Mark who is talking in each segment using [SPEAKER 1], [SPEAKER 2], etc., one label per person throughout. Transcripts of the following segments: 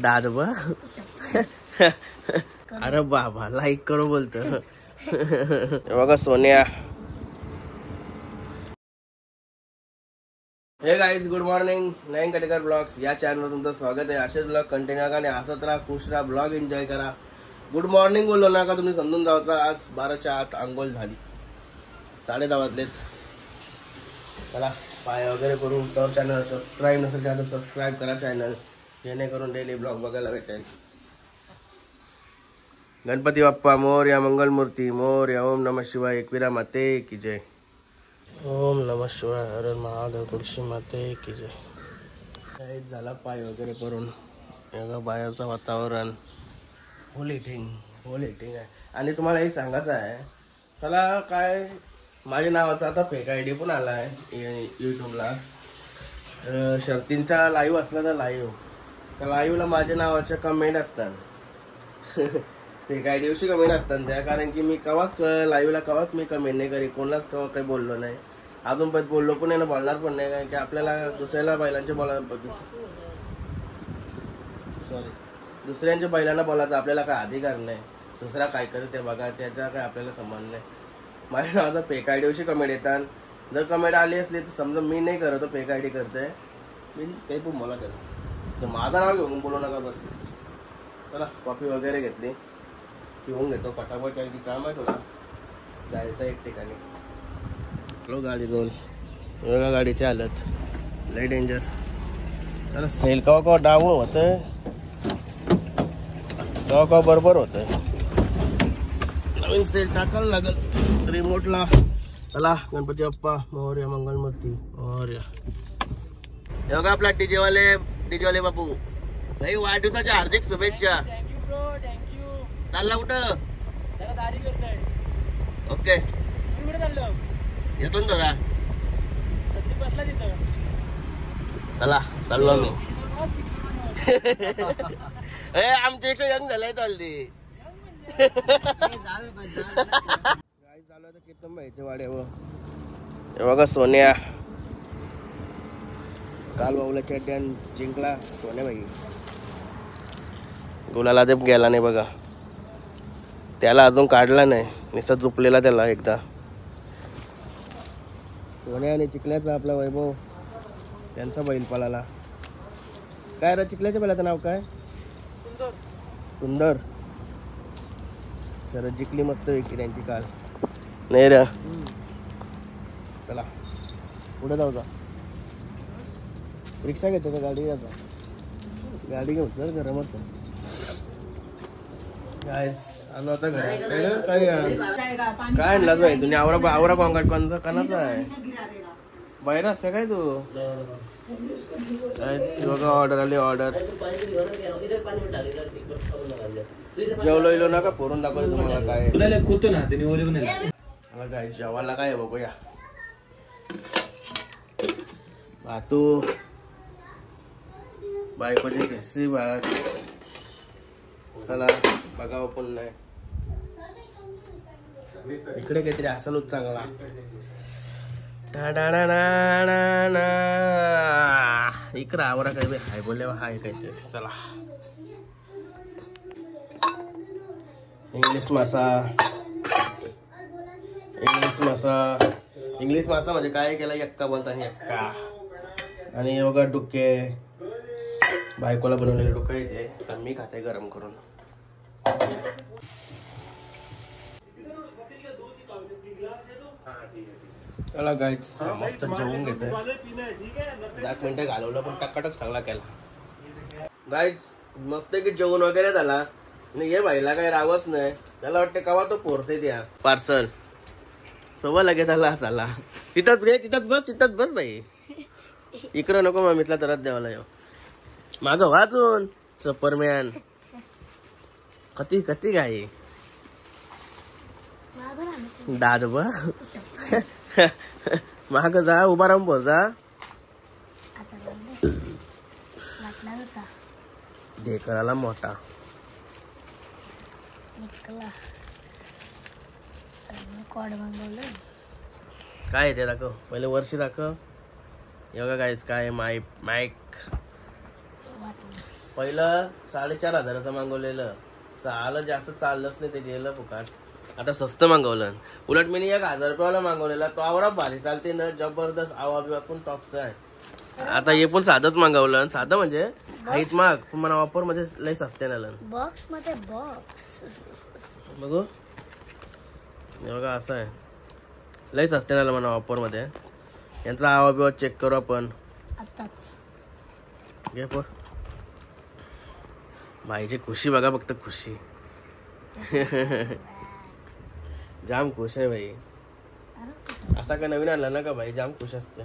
[SPEAKER 1] दादबा अरे बाबा लाईक करो बोलतो बघा सोनिया. हे गाईज गुड मॉर्निंग. नयन कटेकर ब्लॉग्स या चॅनलवर तुमचं स्वागत आहे. असेच ब्लॉग कंटिन्यू करा आणि हसत राहा, खुश राहा, ब्लॉग एन्जॉय करा. गुड मॉर्निंग बोललो ना का तुम्ही समजून जाता. आज 12च्या आत आंघोळ झाली, 10:30 वाजलेत. चला पाय वगैरे करून टॉप चॅनल सबस्क्राईब नसेल तर सबस्क्राईब करा चॅनल, जेणेकरून डेली ब्लॉग बघायला भेटेल. गणपती बाप्पा मोरया, मंगलमूर्ती मोरया. ओम नमः शिवाय, एकविरा माते की जय. ओम नमः शिवाय, हर महादेव, तुळशी माते की जय. काहीच झाला पाय वगैरे करून. एवढं बाहेरचं वातावरण फुल हिटिंग आहे. आणि तुम्हाला हे सांगायचं आहे, चला काय माझ्या नावाचा आता फेक आयडी पण आला आहे यूट्यूबला. शर्तींचा लाईव्ह असला तर त्या लाईव्हला माझ्या नावाच्या कमेंट असतात. फेक आयडी दिवशी कमेंट असतात त्या, कारण की मी कवाच लाईव्हला कवाच मी कमेंट नाही करी, कोणालाच कवा काही बोललो नाही. अजून पण बोललो पण नाही ना, बोलणार पण नाही, कारण की आपल्याला दुसऱ्याच्या बैलांच्या बोलायचा आपल्याला काय अधिकार नाही. दुसरा काय करत ते बघा, त्याचा काय आपल्याला संबंध नाही. माझ्या नावाचा फेक आयडी दिवशी कमेंट येतात. जर कमेंट आली असली तर समजा मी नाही करत, फेक आयडी करते मी, काही पण मला करत तर माझं नाव घेऊन बोलू नका बस. चला कॉफी वगैरे घेतली, पिऊन घेतो पटापट, काही की काम आहे थोडा जायचं एक ठिकाणी. लो गाडी दोन वेगळ्या गाडीची हालत लय डेंजर. चला सेल कवा डाऊन होतंय, कवा बरोबर होतंय. नवीन सेल टाकायला लागल रिमोटला. चला गणपती बाप्पा मोरया, मंगलमूर्ती मोरया. हे बघा आपला डीजेवाले बापू, नाही वाढदिवसाच्या हार्दिक शुभेच्छा. चालला कुठं? ओके येतो ना दादा. चला चाललो मी. आमच्या 100 यंग झालंय चालते. चालू आहे कीर्तन भाईच्या वाड्यावर. हे बघा सोन्या, काल बाबूला चॅट्यान जिंकला सोन्या भाई. गुलाला ते गेला नाही बघा, त्याला अजून काढला नाही, नुसता झोपलेला त्याला एकदा. सोन्या आणि चिखल्याचा आपला वैभव, त्यांचा बैल पळाला. काय रे चिखल्याच्या बैलाचं नाव काय? सुंदर. शरद जिंकली मस्त विकली त्यांची काल. नाही रे चला पुढे जाऊ. रिक्षा घेतो का गाडी? गाडी घेऊ चल गरमच काय आलो आता घरात. काय आणला भाई तुम्ही? आवरा कॉन्क्रीट कोणता कणाचा आहे? बाहेर असते काय तू? बघा ऑर्डर आली. ऑर्डर जेवलो इलो ना का पोरून दाखवलं तुम्हाला काय काय जेवायला काय बघूया. भातू बायकोची खिस्सी भात. चला बघावं पण नाही. इकडे काहीतरी असालच चांगला. इकडं आवरा काही हाय बोलले हाय काहीतरी. चला इंग्लिश मासा म्हणजे काय केला? यक्का बोलता यक्का. आणि बघा डुक्के, बायकोला बनवलेले डुक्के येते, तर मी खाते गरम करून. चला गाईज मस्त जेवून घेते. 10 मिनिटं घालवलं पण टकाटक चांगला केला. गाईज मस्त की जेवण वगैरे झाला. आणि हे बाईला काही रावच नाही, त्याला वाटते कवा तो पोरते त्या पार्सल सोबत लगेच आला. चला तिथंच बस बाई. इकडं नको मम्मीतला तरच देवाला येऊ. मागं वाचून सुपरमॅन कती काय दादबा माग जा, उभा राहून बोल जा. ढेकराला मोठा काय ते दाखव पहिले. वर्षी दाखव. योगा गाईज काय माईक पहिलं 4,500 मागवलेलं, चाललं जास्त चाललंच नाही, ते गेलं फुकाट. आता स्वस्त मागवलं. उलट मी 1,000 रुपयाला मागवलेला, तो आवडा भारी चालते ना, जबरदस्त आवा बिवा पण टॉपचा आहे. आता हे पण साधंच मागवलं, साधं म्हणजे हाईट माग पण मला ऑफर मध्ये लय सस्ते आलं. बॉक्स मध्ये बॉक्स बघू, हे बघा असं आहे, लय सस्ते आलं मला ऑफर मध्ये. यांचा आवा बिवा चेक करू आपण. घे पोर, भाईची खुशी बघा फक्त, खुशी जाम खुश आहे भाई. असा काय नवीन आणला ना का भाई, जाम खुश असते.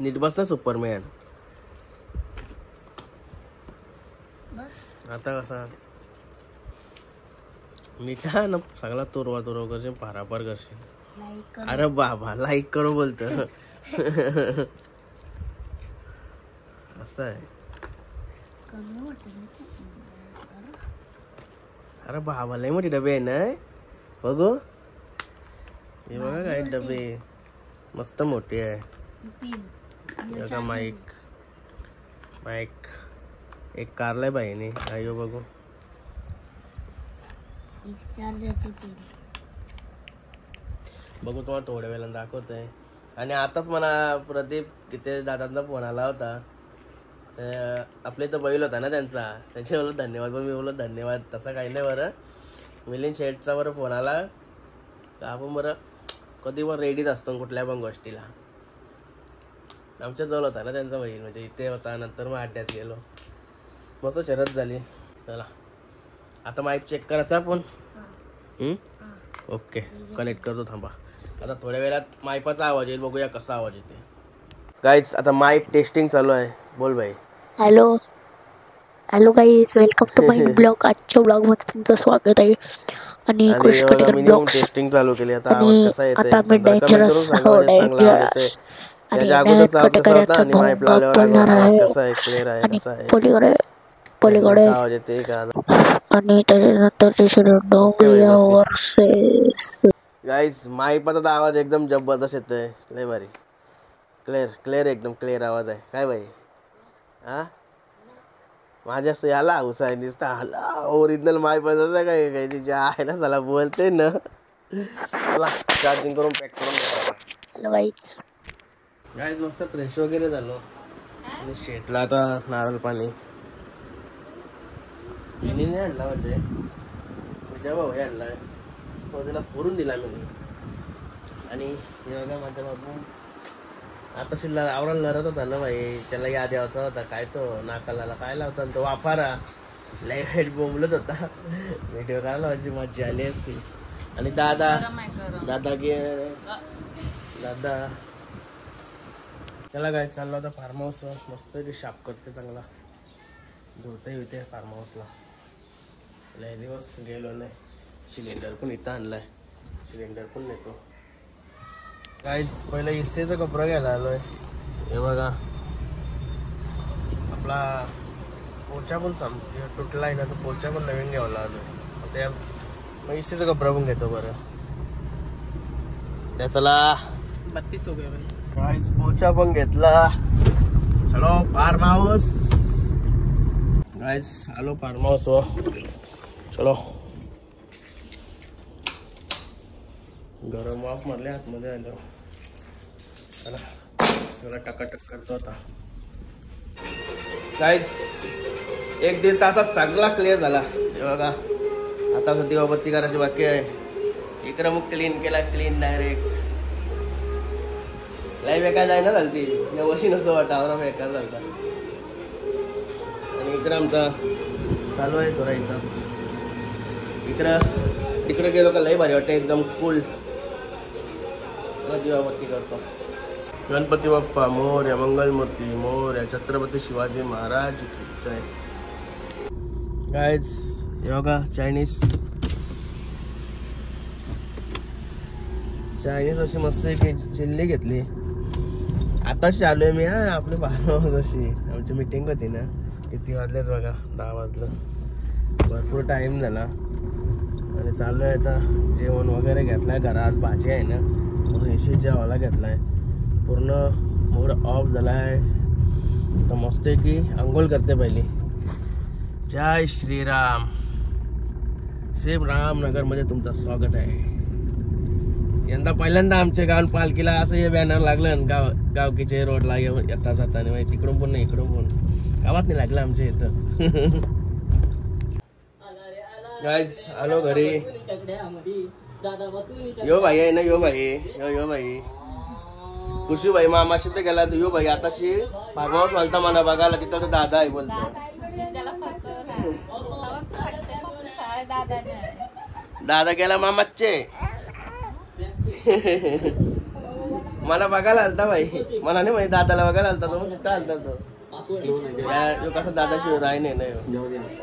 [SPEAKER 1] नीट बस ना सुपरमॅन. आता कसा मिठा ना सगळा तुरवा करशील, पारापार करशील. अरे बाबा लाईक करो बोलत असं आहे. अरे बाबा लय मोठी डबे आहे ना, बघू हे बघा काय डबे मस्त मोठी आहे. बघा माईक एक कारलाय बाईने, आयो बघू. बघू तुम्हाला थोड्या वेळानं दाखवतोय. आणि आताच मला प्रदीप किती दादांचा फोन आला होता. आपल्या इथं बैल होता ना त्यांचा, त्याचे बोललो धन्यवाद. पण मी बोललो धन्यवाद तसं काही नाही बरं. मिलिंद शेठचा बरं फोन आला तर आपण बरं कधी पण रेडीच असतो कुठल्या पण गोष्टीला. आमच्या जवळ होता ना त्यांचा बैल, म्हणजे इथे होता. नंतर मग अड्ड्यात गेलो, मस्त शरद झाली. चला आता माईक चेक करायचा आपण. ओके कनेक्ट करतो, थांबा. आता थोड्या वेळात माईपाचा आवाज येईल, बघूया कसा आवाज येते. गाईज आता माईक टेस्टिंग चालू आहे. बोल भाई.
[SPEAKER 2] Hello guys, welcome to my blog. आजच्या ब्लॉग मध्ये तुमचं स्वागत आहे. आणि
[SPEAKER 1] टेस्टिंग चालू केली. आता
[SPEAKER 2] आवाज कसा येतोय? आता मी डेंजरस पलीकडे
[SPEAKER 1] आवाज येते का?
[SPEAKER 2] आणि त्याच्यानंतर
[SPEAKER 1] गाईज माईपाचा आवाज एकदम जबरदस्त येतोय, लय भारी. क्लिअर एकदम क्लिअर आवाज आहे. काय भाई हा माझ्या याला हुसाय दिसता हाला ओरिजिनल माईपाचा काय काय तिच्या आहे ना, चला बोलते ना. चला चार्जिंग करून पॅक करून.
[SPEAKER 2] हॅलो गाईज
[SPEAKER 1] मस्त फ्रेश वगैरे झालो आणि शेटला आता नारळ पाणी नाही आणला म्हणजे तुझ्या भाऊ आणलाय, तो त्याला पुरून दिला मी. आणि हे बघा माझ्या बाबू आता शिल्ला आवराला लढत होता ना भाई, त्याला याद यायचा होता. काय तो नाकाला काय लावता तो वाफारा लय हेड बोंबलत होता. व्हिडिओ काढला माझी मजा आली असती. आणि दादा त्याला काय चालला होता फार्म हाऊस, मस्त शाप करते चांगला, धुते होते फार्म हाऊसला. लय दिवस गेलो नाही. सिलेंडर पण इथं आणलाय, सिलेंडर पण नेतो. गाईज पहिला इस्त्रीचा कपडा घ्यायला आलोय. हे बघा आपला पोचा पण तुटला आहे ना, तर पोचा पण नवीन घ्यायला आलोय. त्या मग इस्त्रीचा कपडा पण घेतो बरं. त्याला 32 हो गया गाईज. पोचा पण घेतला. चलो फार्म हाऊस. गाईज आलो फार्म हाऊस वर. चलो गरम वाफ मारले आतमध्ये आलो. चला सगळं टकाटक करतो आता. गाईज 1-1.5 तासात सगळा क्लिअर झाला. हे बघा आता दिवाबत्ती करायची बाकी आहे. इकडं मग क्लीन केला, क्लीन डायरेक्ट. लय बेकार जाय ना झालती, वशी नसतो वाटावर बेकार झालता. आणि इकडं आमचा चालू आहे करायचा. तिकडं गेलो का लय भारी वाटतं, एकदम कूल. दिवाबत्ती करतो. गणपती बाप्पा मोरया, मंगलमूर्ती मोरया, छत्रपती शिवाजी महाराज की जय. गाईज योगा चायनीज अशी मस्त एक चिल्ली घेतली. आताच चालू आहे मी. आपली 12 अशी आमची मीटिंग होती ना. किती वाजलेत बघा, 10 वाजलं. भरपूर टाइम झाला आणि चालू आहे आता जेवण वगैरे घेतलाय. घरात भाजी आहे ना, म्हणून जेवायला घेतलाय. पूर्ण मूड ऑफ झालाय तर मस्त आहे की अंघोळ करते पहिली. जय श्रीराम. सेम रामनगर मध्ये तुमचं स्वागत आहे. यंदा पहिल्यांदा आमच्या गावात पालखीला असं हे बॅनर लागलं गावकीचे रोडला येता जाताना तिकडून पण नाही इकडून पण गावात नाही लागलं आमच्या इथं. गाईज आलो घरी. यो भाई आहे ना यो भाई यो भाई खुशी भाई मामाशी तर गेला तू यो भाई आताशी भागवाच बोलता मला बघायला तिथं तो दादा आहे बोलतो. दादा गेला मामाचे मला बघायला आलता भाई मला नाही माहिती दादाला बघायला आलता तो तिथं आलता तो कसं दादाशी राय नाही.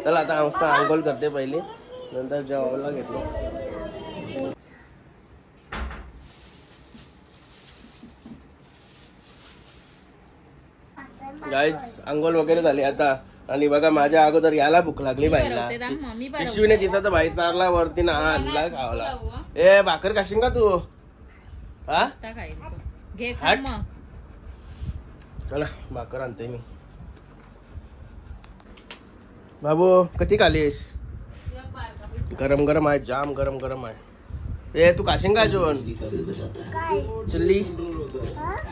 [SPEAKER 1] चला आता मस्त अंघोळ करते पहिली नंतर जेवायला घेतलो. गाईज अंघोळ वगैरे झाली आता आणि बघा माझ्या अगोदर याला भूक लागली बाईला. पिशवीने दिसत बाई चारला वरती ना आणला खावला. ए भाकर खाशील का तू? हा चला भाकर आणते मी. बाबू कधी खालीस? गरम गरम आहे जाम गरम गरम आहे. ए तू खाशील का जेवण? चिल्ली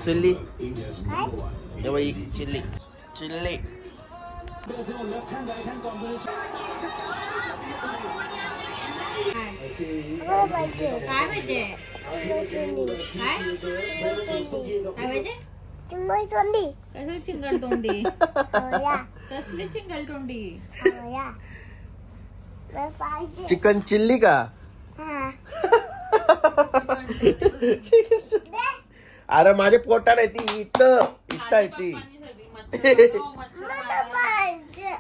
[SPEAKER 1] चिल्ली बाई चिल्ली चिल्ली.
[SPEAKER 3] काय माहिती कसली चिंगल तोंडी कसली चिंगल तोंडी.
[SPEAKER 1] चिकन चिल्ली का? अरे माझे पोटात आहे ती इथं इथं आहे ती.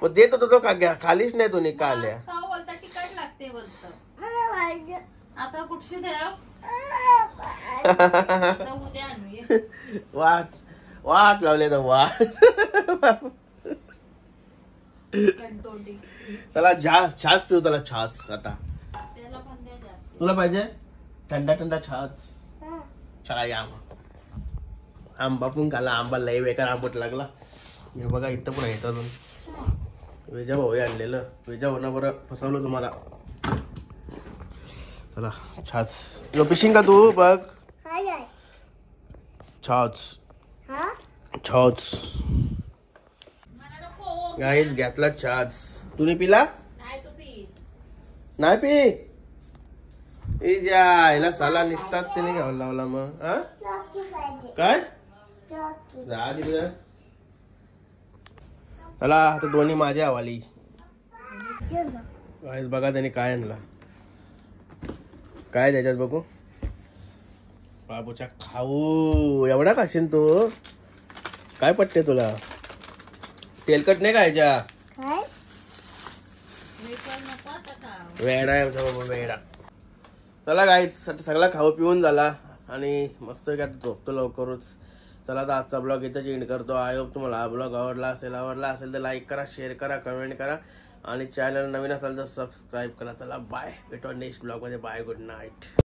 [SPEAKER 1] देत होतो तो खालीच नाही तुम्ही काल्या.
[SPEAKER 3] बोलता तिखट लागते बोलत आता कुठशी उद्या आणूया.
[SPEAKER 1] वाट लावले तर वाट. चला छास पिऊ चला छास आता. तुला पाहिजे थंडा थंडा छास? चला या आंबा पण खाला. आंबा लय बेकार आंबट लागला. हे बघा इथं पण आहे अजून. वेजा भाऊ आणलेलं वेजा भाऊना बरं फसवलं तुम्हाला. चला छास पिशिंग का तू बघ छास छास. गाईज घेतला छास. तुम्ही पिला नाही पी? याला साला निसतात त्याने घ्यावं लावला मग. काय चला आता दोन्ही माझ्या हवाली. बघा त्याने काय आणला काय त्याच्यात बघू. बाबूच्या खाऊ एवढा खाशील तू? काय पटते तुला? तेलकट नाही खायच्या? वेडा आहे बाबा वेडा. चला गाईज सगळा खाऊ पिऊन झाला आणि मस्त काय झोपतो लवकरच. चला आता आजचा ब्लॉग इथं एंड करतो. आय होप तुम्हाला हा ब्लॉग आवडला असेल तर लाईक करा शेअर करा कमेंट करा आणि चॅनल नवीन असेल तर सबस्क्राईब करा. चला बाय भेटू नेक्स्ट ब्लॉग मध्ये. Bye good night.